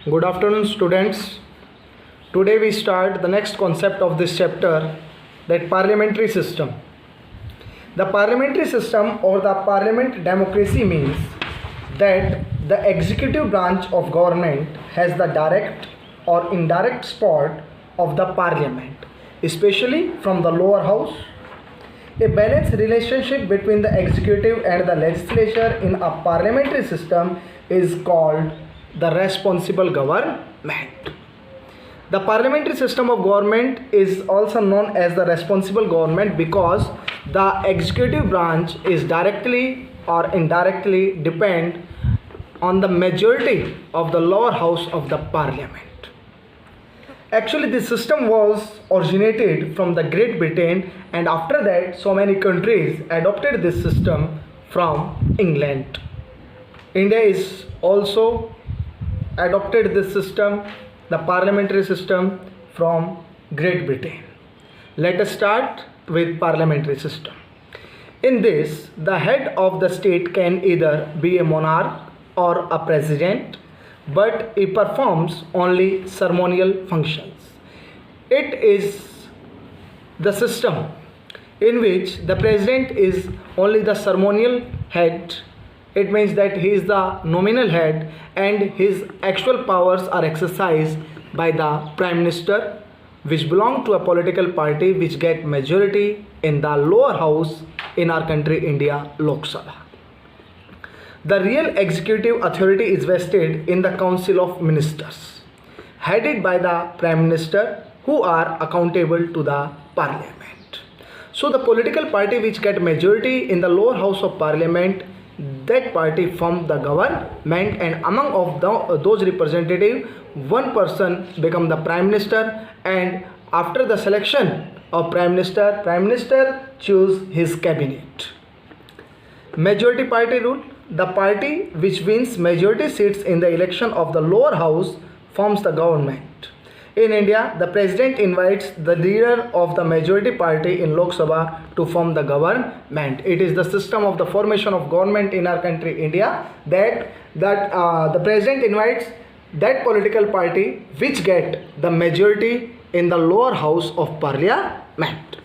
Good afternoon, students. Today we start the next concept of this chapter, that parliamentary system. The parliamentary system or the parliament democracy means that the executive branch of government has the direct or indirect support of the parliament, especially from the lower house. A balanced relationship between the executive and the legislature in a parliamentary system is called the responsible government. The parliamentary system of government is also known as the responsible government because the executive branch is directly or indirectly depend on the majority of the lower house of the parliament. Actually, this system was originated from the Great Britain, and after that so many countries adopted this system from England. India is also adopted this system, the parliamentary system, from Great Britain. Let us start with parliamentary system. In this, the head of the state can either be a monarch or a president, but he performs only ceremonial functions. It is the system in which the president is only the ceremonial head. It means that he is the nominal head and his actual powers are exercised by the prime minister, which belong to a political party which get majority in the lower house in our country India, Lok Sabha. The real executive authority is vested in the Council of Ministers, headed by the Prime Minister, who are accountable to the Parliament. So the political party which get majority in the lower house of Parliament, that party form the government, and among of those representatives, one person become the Prime Minister, and after the selection of Prime Minister choose his cabinet. Majority party rule. The party which wins majority seats in the election of the lower house forms the government. In India, the president invites the leader of the majority party in Lok Sabha to form the government. It is the system of the formation of government in our country India, that the president invites that political party which get the majority in the lower house of Parliament.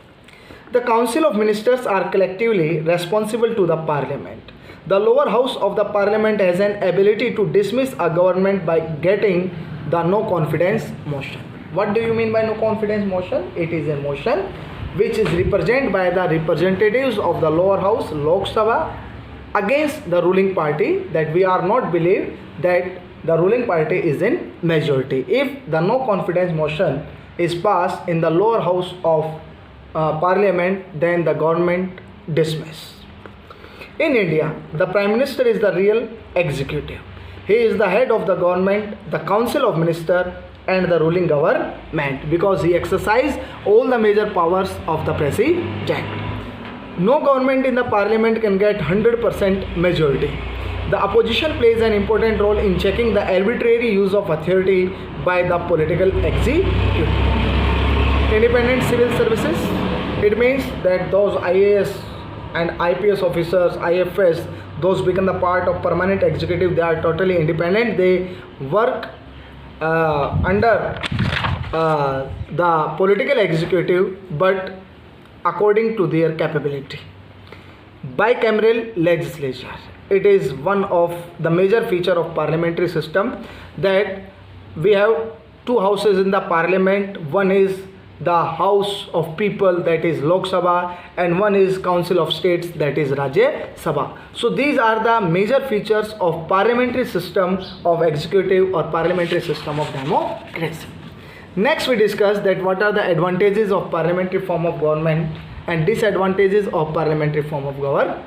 The Council of Ministers are collectively responsible to the Parliament. The lower house of the Parliament has an ability to dismiss a government by getting the no confidence motion. What do you mean by no confidence motion? It is a motion which is represented by the representatives of the lower house, Lok Sabha, against the ruling party, that we are not believe that the ruling party is in majority. If the no confidence motion is passed in the lower house of Parliament, then the government dismiss. In India, the Prime Minister is the real executive. He is the head of the government, the Council of Ministers, and the ruling government, because he exercises all the major powers of the president. No government in the Parliament can get 100% majority. The opposition plays an important role in checking the arbitrary use of authority by the political executive. Independent civil services. It means that those IAS and IPS officers, IFS, those become the part of permanent executive. They are totally independent. They work under the political executive, but according to their capability. Bicameral legislature. It is one of the major feature of parliamentary system, that we have two houses in the parliament. One is the House of People, that is Lok Sabha, and one is Council of States, that is Rajya Sabha. So these are the major features of parliamentary system of executive or parliamentary system of democracy. Next we discuss that what are the advantages of parliamentary form of government and disadvantages of parliamentary form of government.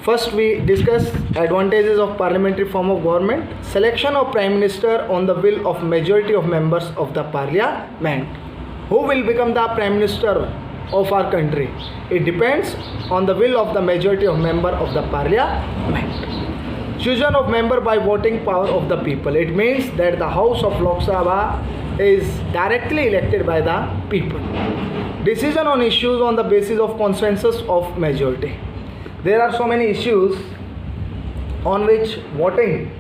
First we discuss advantages of parliamentary form of government. Selection of Prime Minister on the will of majority of members of the Parliament. Who will become the Prime Minister of our country? It depends on the will of the majority of member of the Parliament. Choosing of member by voting power of the people. It means that the House of Lok Sabha is directly elected by the people. Decision on issues on the basis of consensus of majority. There are so many issues on which voting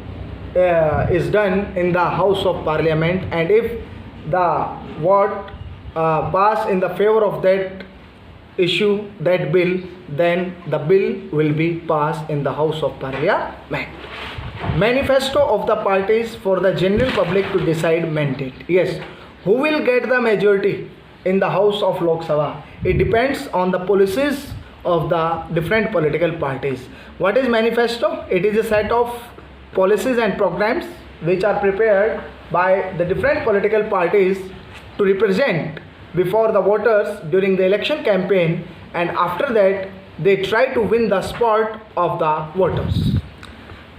is done in the House of Parliament, and if the vote pass in the favor of that issue, that bill, then the bill will be passed in the House of Parliament. Manifesto of the parties for the general public to decide mandate. Yes, who will get the majority in the House of Lok Sabha? It depends on the policies of the different political parties. What is manifesto? It is a set of policies and programs which are prepared by the different political parties to represent before the voters during the election campaign, and after that they try to win the support of the voters.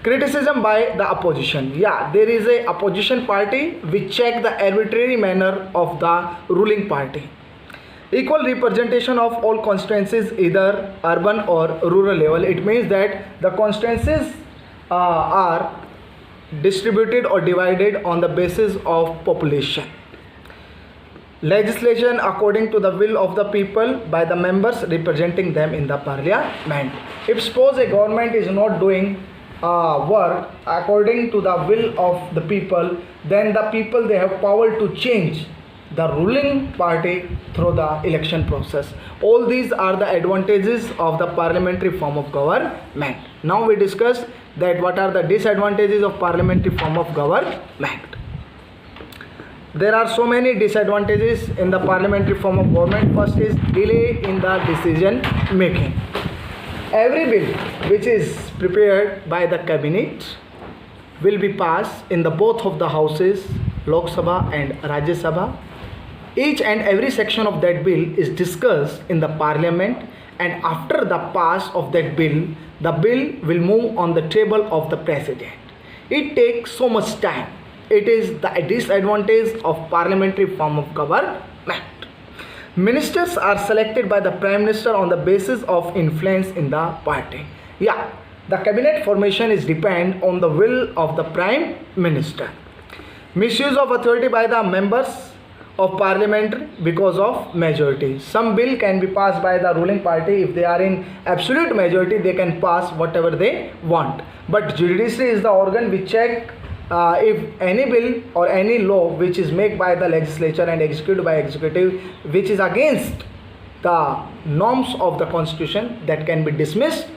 Criticism by the opposition. Yeah, there is a opposition party which check the arbitrary manner of the ruling party. Equal representation of all constituencies, either urban or rural level. It means that the constituencies are distributed or divided on the basis of population. Legislation according to the will of the people by the members representing them in the parliament. If suppose a government is not doing work according to the will of the people, then the people, they have power to change the ruling party through the election process. All these are the advantages of the parliamentary form of government. Now we discuss that what are the disadvantages of parliamentary form of government. There are so many disadvantages in the parliamentary form of government. First is delay in the decision making. Every bill which is prepared by the cabinet will be passed in the both of the houses, Lok Sabha and Rajya Sabha. Each and every section of that bill is discussed in the parliament, and after the pass of that bill, the bill will move on the table of the president. It takes so much time. It is the disadvantage of parliamentary form of government. Ministers are selected by the Prime Minister on the basis of influence in the party. Yeah, the cabinet formation is depend on the will of the Prime Minister. Misuse of authority by the members of parliament because of majority. Some bill can be passed by the ruling party. If they are in absolute majority, they can pass whatever they want. But judiciary is the organ which check if any bill or any law which is made by the legislature and executed by executive which is against the norms of the constitution, that can be dismissed,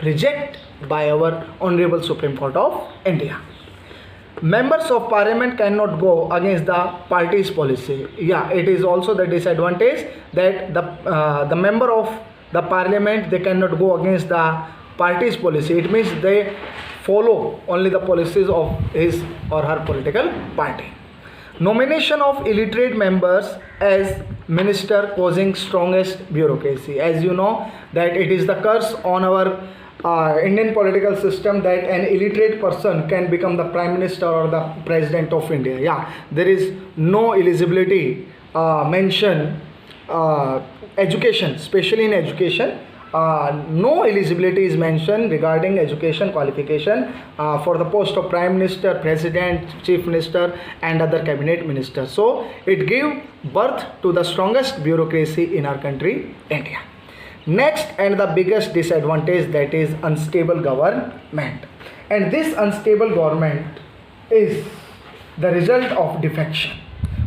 rejected by our Honorable Supreme Court of India. Members of parliament cannot go against the party's policy. Yeah, it is also the disadvantage that the member of the parliament, they cannot go against the party's policy. It means they follow only the policies of his or her political party. Nomination of illiterate members as minister causing strongest bureaucracy. As you know that it is the curse on our Indian political system that an illiterate person can become the Prime Minister or the President of India. Yeah, there is no eligibility mention. Education, especially in education, no eligibility is mentioned regarding education qualification for the post of Prime Minister, President, Chief Minister and other cabinet ministers. So it gives birth to the strongest bureaucracy in our country, India. Next and the biggest disadvantage, that is unstable government. And this unstable government is the result of defection.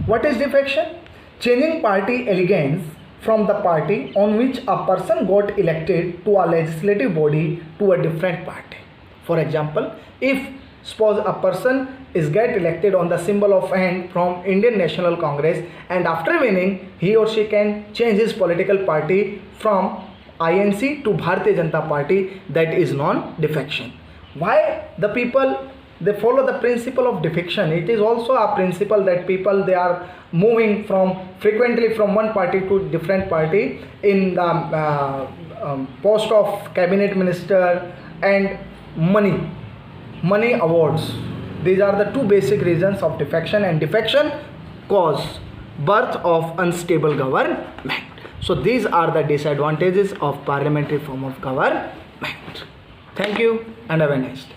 What is defection? Changing party allegiance from the party on which a person got elected to a legislative body to a different party. For example, if suppose a person is get elected on the symbol of hand from Indian National Congress, and after winning he or she can change his political party from INC to Bharatiya Janata Party, that is non-defection. Why the people they follow the principle of defection? It is also a principle that people, they are moving from frequently from one party to different party in the post of cabinet minister and money awards. These are the two basic reasons of defection, and defection cause birth of unstable government. So these are the disadvantages of parliamentary form of government. Thank you and have a nice day.